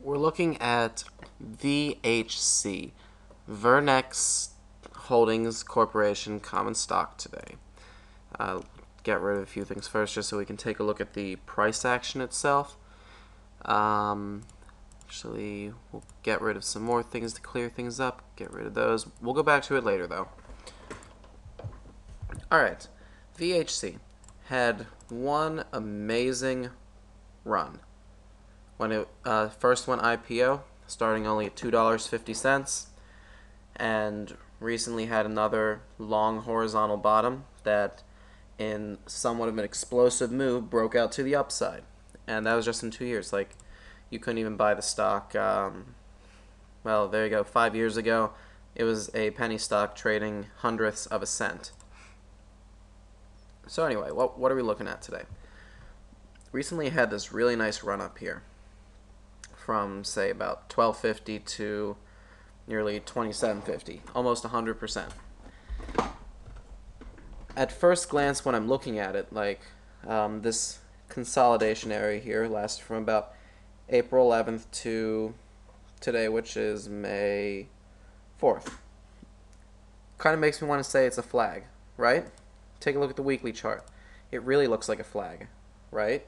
We're looking at VHC, Vernex Holdings Corporation common stock today. Get rid of a few things first just so we can take a look at the price action itself. Actually, we'll get rid of some more things to clear things up. Get rid of those. We'll go back to it later, though. Alright, VHC had one amazing run. When it first went IPO, starting only at $2.50, and recently had another long horizontal bottom that, in somewhat of an explosive move, broke out to the upside. And that was just in 2 years. Like, you couldn't even buy the stock. Well, there you go. 5 years ago, it was a penny stock trading hundredths of a cent. So anyway, what are we looking at today? Recently had this really nice run up here from, say, about $12.50 to nearly $27.50, almost 100%. At first glance, when I'm looking at it, like this consolidation area here lasted from about April 11th to today, which is May 4th. Kind of makes me want to say it's a flag, right? Take a look at the weekly chart. It really looks like a flag, right?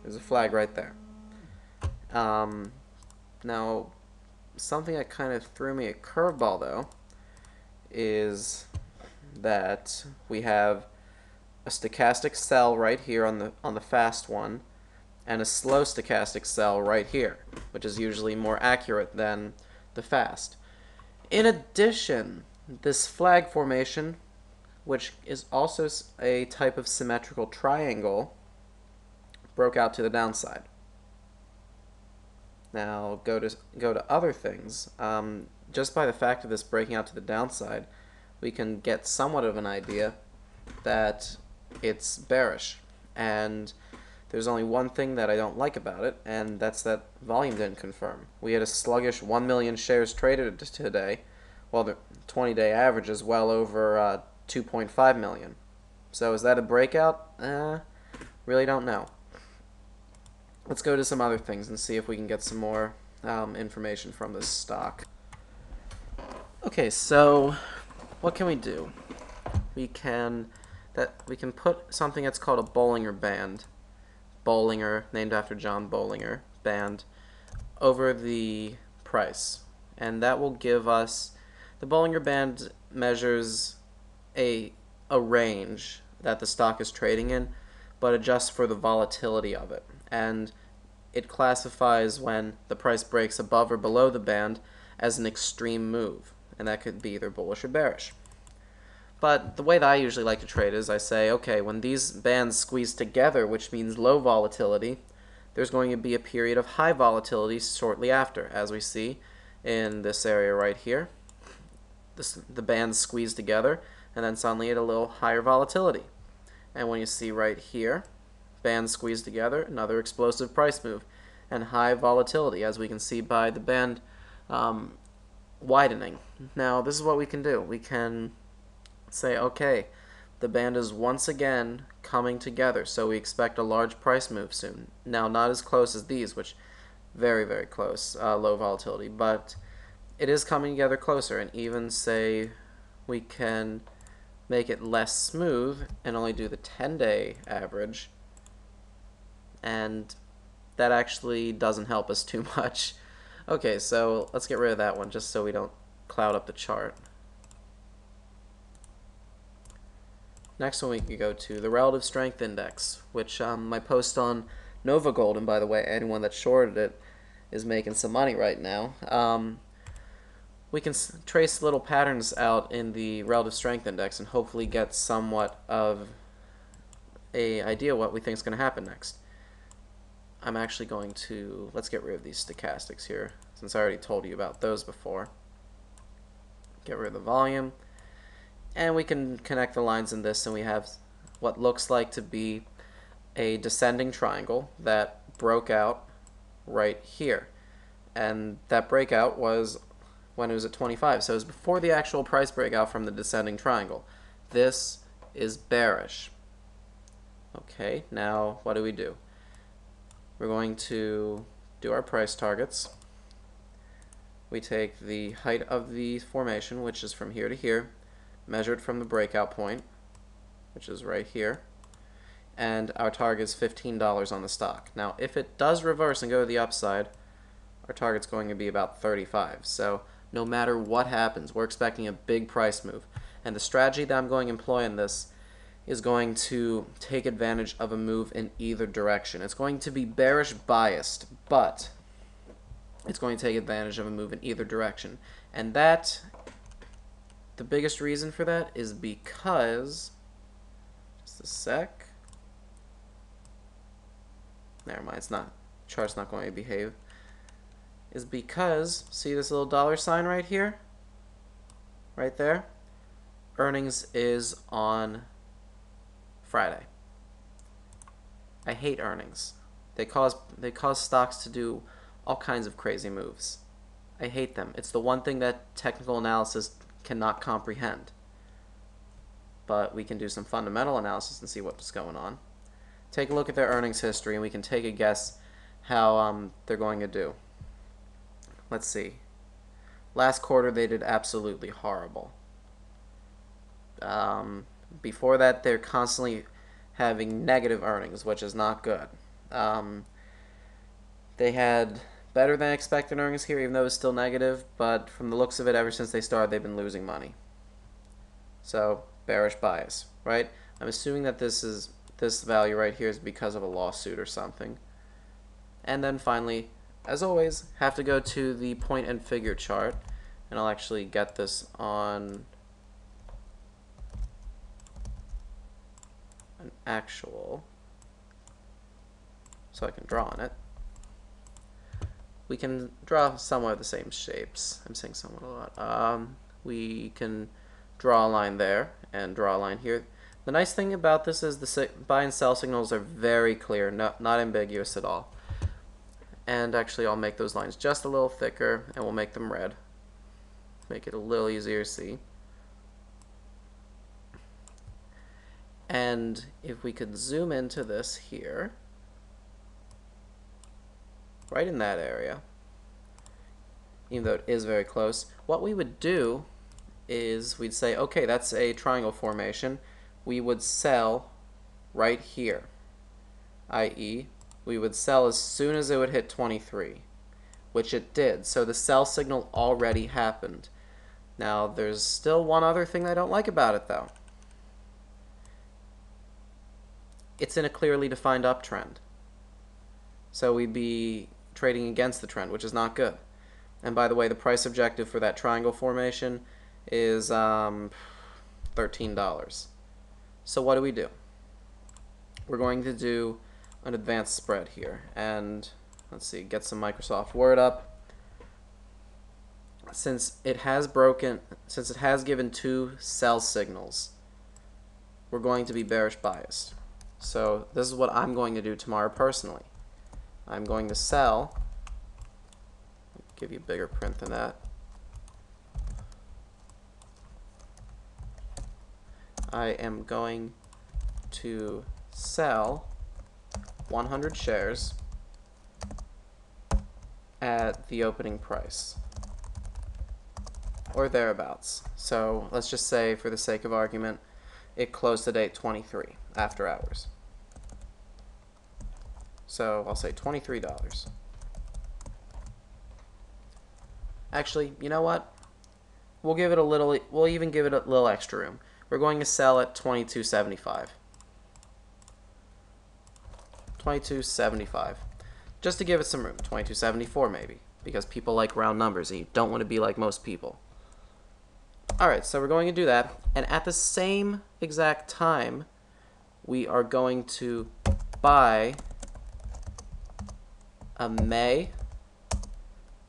There's a flag right there. Now, something that kind of threw me a curveball, though, is that we have a stochastic sell right here on the fast one, and a slow stochastic sell right here, which is usually more accurate than the fast. In addition, this flag formation, which is also a type of symmetrical triangle, broke out to the downside. Now go to other things. Just by the fact of this breaking out to the downside, we can get somewhat of an idea that it's bearish. And there's only one thing that I don't like about it, and that's that volume didn't confirm. We had a sluggish 1 million shares traded today, while the 20-day average is well over 2.5 million. So is that a breakout? Really don't know. Let's go to some other things and see if we can get some more information from this stock. Okay, so what can we do? We can put something that's called a Bollinger Band, Bollinger, named after John Bollinger, band, over the price, and that will give us, the Bollinger Band measures a range that the stock is trading in, but adjusts for the volatility of it, and it classifies when the price breaks above or below the band as an extreme move, and that could be either bullish or bearish. But the way that I usually like to trade is I say, okay, when these bands squeeze together, which means low volatility, there's going to be a period of high volatility shortly after, as we see in this area right here. The bands squeeze together, and then suddenly at a little higher volatility. And when you see right here, bands squeeze together, another explosive price move, and high volatility, as we can see by the band widening. Now, this is what we can do. We can say, okay, the band is once again coming together, so we expect a large price move soon. Now, not as close as these, which very, very close, low volatility, but it is coming together closer, and even say we can make it less smooth and only do the 10-day average, and that actually doesn't help us too much. Okay, so let's get rid of that one just so we don't cloud up the chart. Next one we can go to the Relative Strength Index, which my post on Nova Gold, and by the way, anyone that shorted it is making some money right now. We can trace little patterns out in the Relative Strength Index and hopefully get somewhat of an idea what we think is going to happen next. I'm actually going to, let's get rid of these stochastics here, since I already told you about those before. Get rid of the volume. And we can connect the lines in this, and we have what looks like to be a descending triangle that broke out right here. And that breakout was when it was at 25, so it was before the actual price breakout from the descending triangle. This is bearish. Okay, now what do? We're going to do our price targets. we take the height of the formation, which is from here to here, measured from the breakout point, which is right here, and our target is $15 on the stock. Now, if it does reverse and go to the upside, our target's going to be about 35. So no matter what happens, we're expecting a big price move. And the strategy that I'm going to employ in this is going to take advantage of a move in either direction. It's going to be bearish biased, but it's going to take advantage of a move in either direction. And that, the biggest reason for that is because, just a sec, never mind, it's not, chart's not going to behave, is because, see this little dollar sign right here? Right there? Earnings is on Friday. I hate earnings. They cause stocks to do all kinds of crazy moves. I hate them. It's the one thing that technical analysis cannot comprehend. But we can do some fundamental analysis and see what's going on. Take a look at their earnings history and we can take a guess how they're going to do. Let's see. Last quarter they did absolutely horrible. Before that they're constantly having negative earnings, which is not good. They had better than expected earnings here, even though it's still negative, but from the looks of it, ever since they started, they've been losing money. So, bearish bias, right? I'm assuming that this value right here is because of a lawsuit or something. And then finally, as always, have to go to the point and figure chart, and I'll actually get this on an actual, so I can draw on it. We can draw somewhat of the same shapes. I'm saying somewhat a lot. We can draw a line there and draw a line here. The nice thing about this is the buy and sell signals are very clear, not ambiguous at all. And actually I'll make those lines just a little thicker and we'll make them red. Make it a little easier to see. And if we could zoom into this here, right in that area, even though it is very close, what we would do is we'd say, okay, that's a triangle formation. We would sell right here, i.e., we would sell as soon as it would hit 23, which it did. So the sell signal already happened. Now, there's still one other thing I don't like about it, though. It's in a clearly defined uptrend. So we'd be trading against the trend, which is not good. And by the way, the price objective for that triangle formation is $13. So what do? We're going to do an advanced spread here. And let's see, get some Microsoft Word up. Since it has given two sell signals, we're going to be bearish biased. So this is what I'm going to do tomorrow personally. I'm going to sell, give you a bigger print than that. I am going to sell 100 shares at the opening price, or thereabouts. So let's just say, for the sake of argument, it closed today at 23 after hours. So I'll say $23. Actually, you know what? We'll even give it a little extra room. We're going to sell at $22.75. $22.75. Just to give it some room. $22.74 maybe, because people like round numbers and you don't want to be like most people. Alright, so we're going to do that, and at the same exact time we are going to buy a May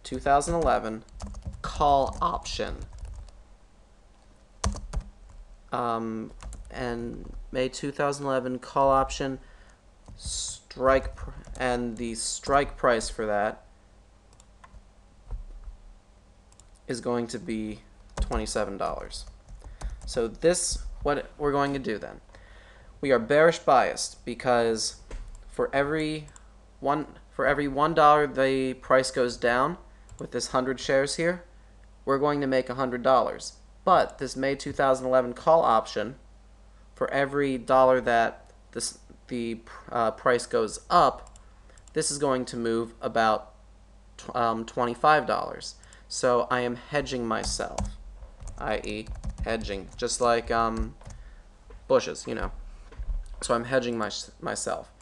2011 call option. And May 2011 call option strike, and the strike price for that is going to be $27. So this, what we're going to do then, we are bearish biased because for every $1 the price goes down, with this 100 shares here, we're going to make $100. But this May 2011 call option, for every dollar that the price goes up, this is going to move about $25. So I am hedging myself, i.e. hedging, just like bushes, you know. So I'm hedging myself.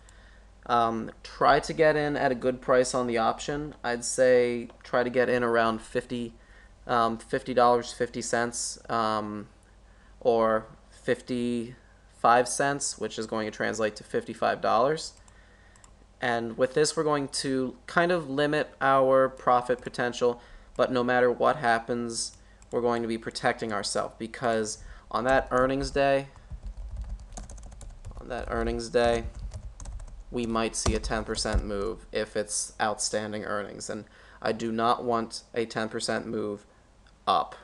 Try to get in at a good price on the option. I'd say try to get in around $50.50, or 55 cents, which is going to translate to $55. And with this, we're going to kind of limit our profit potential, but no matter what happens, we're going to be protecting ourselves, because on that earnings day, we might see a 10% move if it's outstanding earnings, and I do not want a 10% move up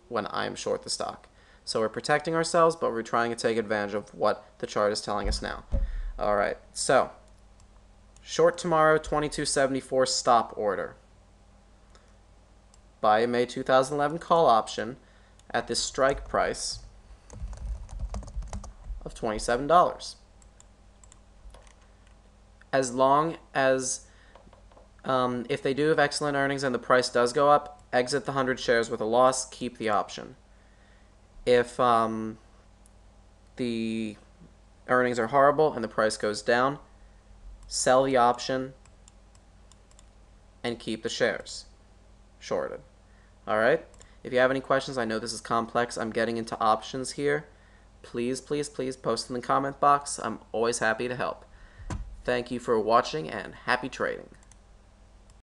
when I'm short the stock. So we're protecting ourselves, but we're trying to take advantage of what the chart is telling us now. All right, so short tomorrow, 22.74 stop order. Buy a May 2011 call option at this strike price of $27. As long as, if they do have excellent earnings and the price does go up, exit the 100 shares with a loss, keep the option. If the earnings are horrible and the price goes down, sell the option and keep the shares shorted. All right? If you have any questions, I know this is complex. I'm getting into options here. Please, please, please post in the comment box. I'm always happy to help. Thank you for watching and happy trading.